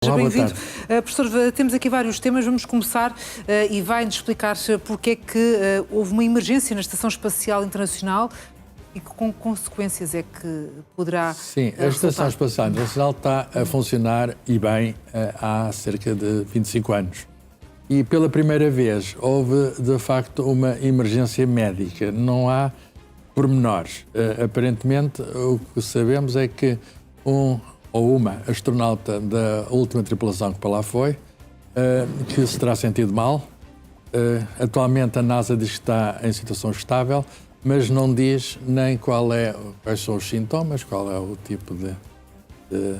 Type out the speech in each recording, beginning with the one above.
Seja Olá, bem-vindo. Professor, temos aqui vários temas, vamos começar e vai-nos explicar porque é que houve uma emergência na Estação Espacial Internacional e que com consequências é que poderá Sim, a Estação Espacial Internacional está a funcionar e bem há cerca de 25 anos. E pela primeira vez houve, de facto, uma emergência médica. Não há pormenores. Aparentemente, o que sabemos é que uma astronauta da última tripulação que para lá foi, que se terá sentido mal. Atualmente a NASA diz que está em situação estável, mas não diz nem quais são os sintomas, qual é o tipo de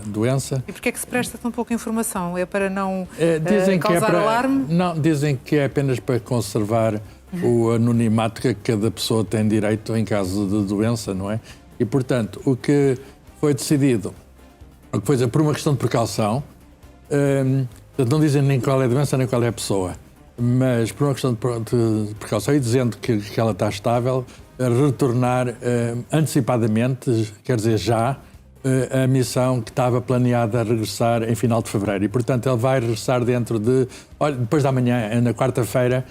doença. E porquê é que se presta tão pouca informação? É para não dizem causar alarme? Não, dizem que é apenas para conservar o anonimato que cada pessoa tem direito em caso de doença, não é? E, portanto, o que foi decidido, por uma questão de precaução, não dizem nem qual é a doença nem qual é a pessoa, mas por uma questão de precaução e dizendo que ela está estável, retornar antecipadamente, quer dizer já, a missão que estava planeada a regressar em final de fevereiro. E, portanto, ele vai regressar depois da manhã, na quarta-feira,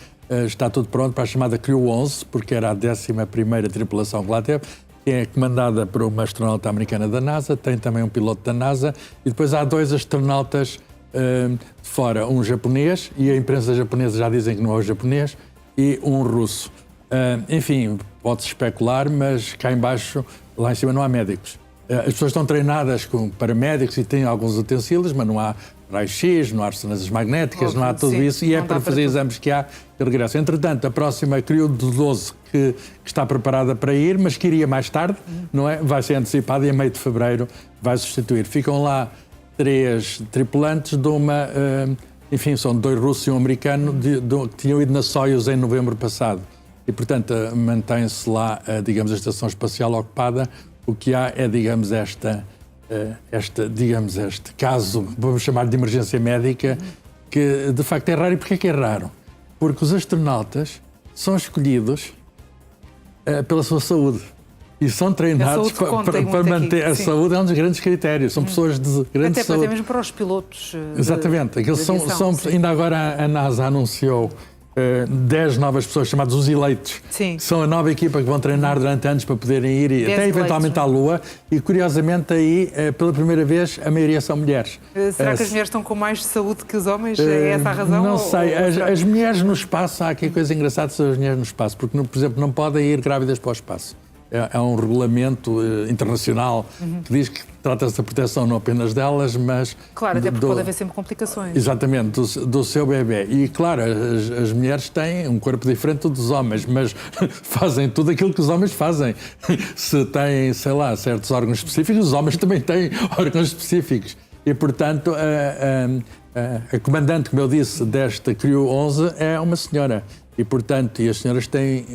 está tudo pronto para a chamada Crew 11, porque era a 11ª tripulação que lá teve, que é comandada por uma astronauta americana da NASA, tem também um piloto da NASA, e depois há 2 astronautas de fora, um japonês, e a imprensa japonesa já dizem que não é o japonês, e um russo. Enfim, pode-se especular, mas cá embaixo, lá em cima não há médicos. As pessoas estão treinadas com paramédicos e têm alguns utensílios, mas não há raio-x, não há ressonâncias magnéticas, não há tudo isso, e é para fazer exames que há de regresso. Entretanto, a próxima Crew de 12, que está preparada para ir, mas que iria mais tarde, não é? Vai ser antecipada e a meio de fevereiro vai substituir. Ficam lá 3 tripulantes de uma... enfim, são 2 russos e um americano que tinham ido na Soyuz em novembro passado. E, portanto, mantém-se lá, digamos, a estação espacial ocupada. O que há é, digamos, este caso, vamos chamar de emergência médica, que de facto é raro. E porquê é que é raro? Porque os astronautas são escolhidos pela sua saúde e são treinados para manter a saúde. É um dos grandes critérios. São pessoas de grande saúde. Até mesmo para os pilotos. Exatamente. Ainda agora a NASA anunciou 10 novas pessoas, chamadas os eleitos, que são a nova equipa que vão treinar durante anos para poderem ir até eventualmente à Lua, e curiosamente aí, pela primeira vez, a maioria são mulheres. Será que as mulheres estão com mais saúde que os homens? É essa a razão? Não sei. As mulheres no espaço, há aqui coisa engraçada sobre as mulheres no espaço, porque, por exemplo, não podem ir grávidas para o espaço. É um regulamento internacional que diz que trata-se da proteção não apenas delas, mas... Claro, até porque pode haver sempre complicações. Exatamente, do seu bebê. E, claro, as mulheres têm um corpo diferente dos homens, mas fazem tudo aquilo que os homens fazem. Se têm, sei lá, certos órgãos específicos, os homens também têm órgãos específicos. E, portanto, a comandante, como eu disse, desta Crew 11 é uma senhora. E, portanto, as senhoras têm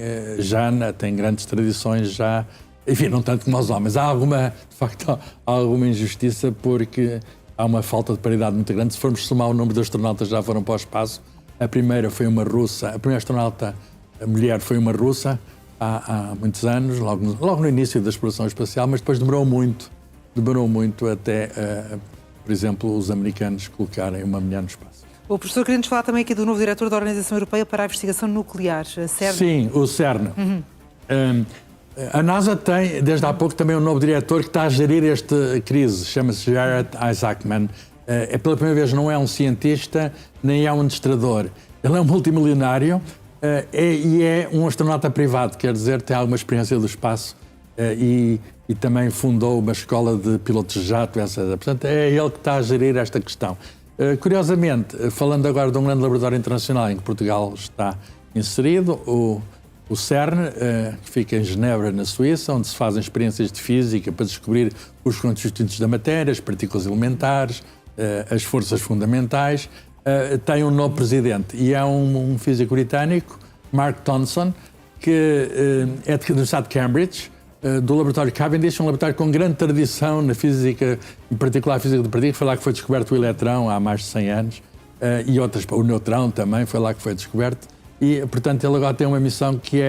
têm grandes tradições já, enfim, não tanto como os homens. De facto, há alguma injustiça porque há uma falta de paridade muito grande. Se formos somar o número de astronautas que já foram para o espaço, a primeira foi uma russa, a primeira astronauta, a mulher, foi uma russa há muitos anos, logo no início da exploração espacial, mas depois demorou muito até, por exemplo, os americanos colocarem uma mulher no espaço. O professor queria nos falar também aqui do novo diretor da Organização Europeia para a Investigação Nuclear, a CERN. Sim, o CERN. A NASA tem, desde há pouco, também um novo diretor que está a gerir esta crise, chama-se Jared Isaacman. Pela primeira vez não é um cientista, nem é um administrador. Ele é um multimilionário e é um astronauta privado, quer dizer, tem alguma experiência do espaço e também fundou uma escola de pilotos de jato, etc. Portanto, é ele que está a gerir esta questão. Curiosamente, falando agora de um grande laboratório internacional em que Portugal está inserido, o CERN, que fica em Genebra, na Suíça, onde se fazem experiências de física para descobrir os constituintes da matéria, as partículas elementares, as forças fundamentais, tem um novo presidente e é um físico britânico, Mark Thompson, que é da Universidade de Cambridge, do laboratório Cavendish, um laboratório com grande tradição na física, em particular a física de partículas. Foi lá que foi descoberto o eletrão há mais de 100 anos, e o neutrão também foi lá que foi descoberto. E, portanto, ele agora tem uma missão que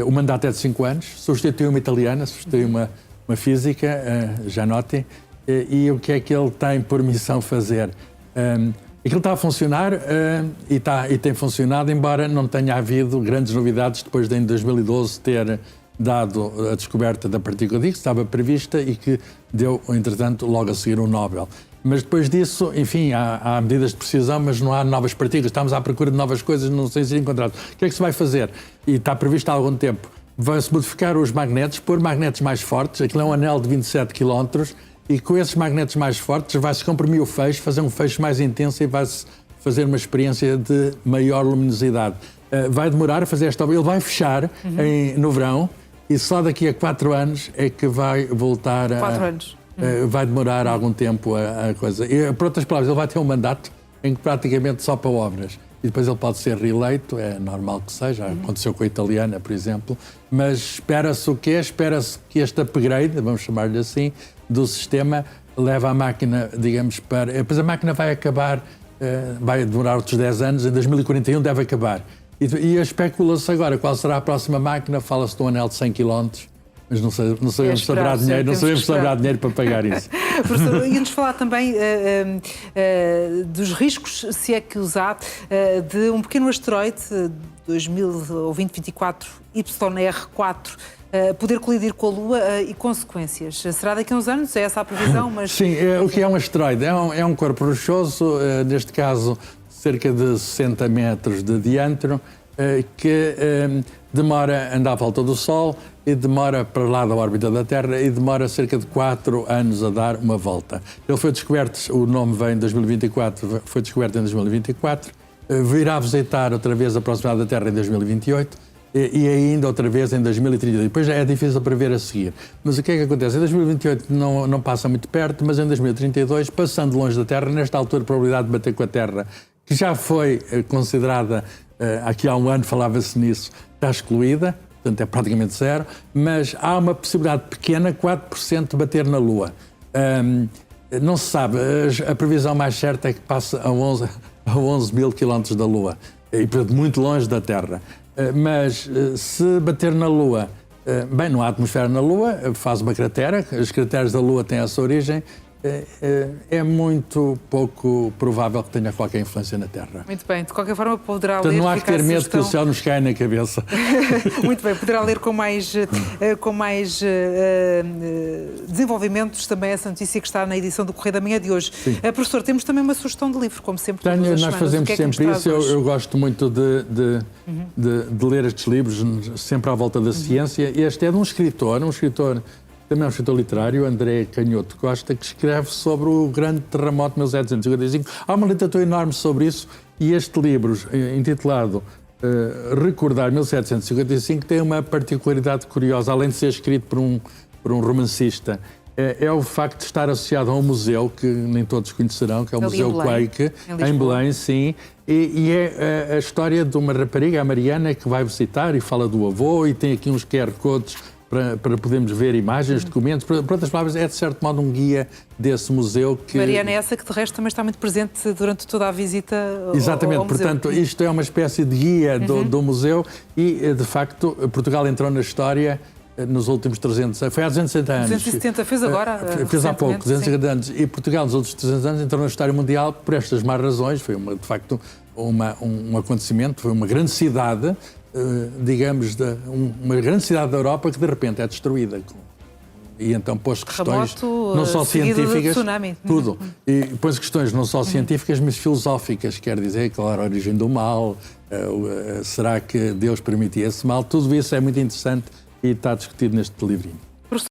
o mandato é de 5 anos, substitui uma italiana, substitui uma física, Gianotti, e o que é que ele tem por missão fazer. Aquilo está a funcionar e tem funcionado, embora não tenha havido grandes novidades depois de em 2012 ter dado a descoberta da partícula de Higgs, estava prevista e que deu, entretanto, logo a seguir um Nobel. Mas depois disso, enfim, há medidas de precisão, mas não há novas partículas. Estamos à procura de novas coisas, não sei se encontrado. O que é que se vai fazer? E está previsto há algum tempo. Vai-se modificar os magnetos, pôr magnetos mais fortes. Aquilo é um anel de 27 km e com esses magnetos mais fortes vai-se comprimir o feixe, fazer um feixe mais intenso e vai-se fazer uma experiência de maior luminosidade. Vai demorar a fazer esta obra. Ele vai fechar no verão e só daqui a 4 anos é que vai voltar a... 4 anos. Vai demorar algum tempo a coisa. E, por outras palavras, ele vai ter um mandato em que praticamente só para obras. E depois ele pode ser reeleito, é normal que seja, aconteceu com a italiana, por exemplo, mas espera-se o quê? Espera-se que este upgrade, vamos chamar-lhe assim, do sistema, leve a máquina, digamos, para... Depois a máquina vai acabar, vai demorar outros 10 anos, em 2041 deve acabar. E especula-se agora qual será a próxima máquina, fala-se de um anel de 100 km, mas não sabemos se haverá dinheiro, não sabemos se haverá dinheiro para pagar isso. Professor, ia-nos falar também dos riscos, se é que os há, de um pequeno asteroide, 2024 YR4, poder colidir com a Lua e consequências. Será daqui a uns anos? É essa a previsão? Mas... Sim, o que é um asteroide? É um corpo rochoso, neste caso cerca de 60 metros de diâmetro, que demora a andar à volta do Sol e demora para lá da órbita da Terra e demora cerca de 4 anos a dar uma volta. Ele foi descoberto, o nome vem em 2024, foi descoberto em 2024, virá visitar outra vez a proximidade da Terra em 2028 e ainda outra vez em 2032. Depois já é difícil prever a seguir. Mas o que é que acontece? Em 2028 não passa muito perto, mas em 2032, passando longe da Terra, nesta altura a probabilidade de bater com a Terra, que já foi considerada, aqui há um ano falava-se nisso, está excluída, portanto é praticamente zero, mas há uma possibilidade pequena, 4%, de bater na Lua. Não se sabe, a previsão mais certa é que passa a 11 mil quilómetros da Lua, e portanto muito longe da Terra. Mas se bater na Lua, bem, não há atmosfera na Lua, faz uma cratera, as crateras da Lua têm a sua origem, é muito pouco provável que tenha qualquer influência na Terra. Muito bem, de qualquer forma poderá então, ler... não há que ter medo que o céu nos caia na cabeça. Muito bem, poderá ler com mais desenvolvimentos também essa notícia que está na edição do Correio da Manhã de hoje. Professor, temos também uma sugestão de livro, como sempre. Nós fazemos sempre isso, eu gosto muito de ler estes livros, sempre à volta da ciência. Este é de um escritor, também é um escritor literário, André Canhoto Costa, que escreve sobre o grande terremoto de 1755. Há uma literatura enorme sobre isso e este livro, intitulado Recordar 1755, tem uma particularidade curiosa, além de ser escrito por um romancista. É o facto de estar associado a um museu que nem todos conhecerão, que é o Museu Quake, em Belém, sim. E é a história de uma rapariga, a Mariana, que vai visitar e fala do avô e tem aqui uns QR codes para podermos ver imagens, documentos. Por outras palavras, é de certo modo um guia desse museu que... Mariana é essa que de resto também está muito presente durante toda a visita Exatamente, ao museu. Portanto, isto é uma espécie de guia do museu e, de facto, Portugal entrou na história nos últimos 300 anos, foi há 270 anos. 270, fez agora? Fez há pouco, 250 anos. E Portugal, nos outros 300 anos, entrou na história mundial por estas más razões. Foi, de facto, um acontecimento, foi uma grande cidade, digamos, uma grande cidade da Europa que de repente é destruída. E então pôs questões não só científicas, tudo. E pôs questões não só científicas, mas filosóficas, quer dizer, qual era a origem do mal, será que Deus permitia esse mal? Tudo isso é muito interessante e está discutido neste livrinho.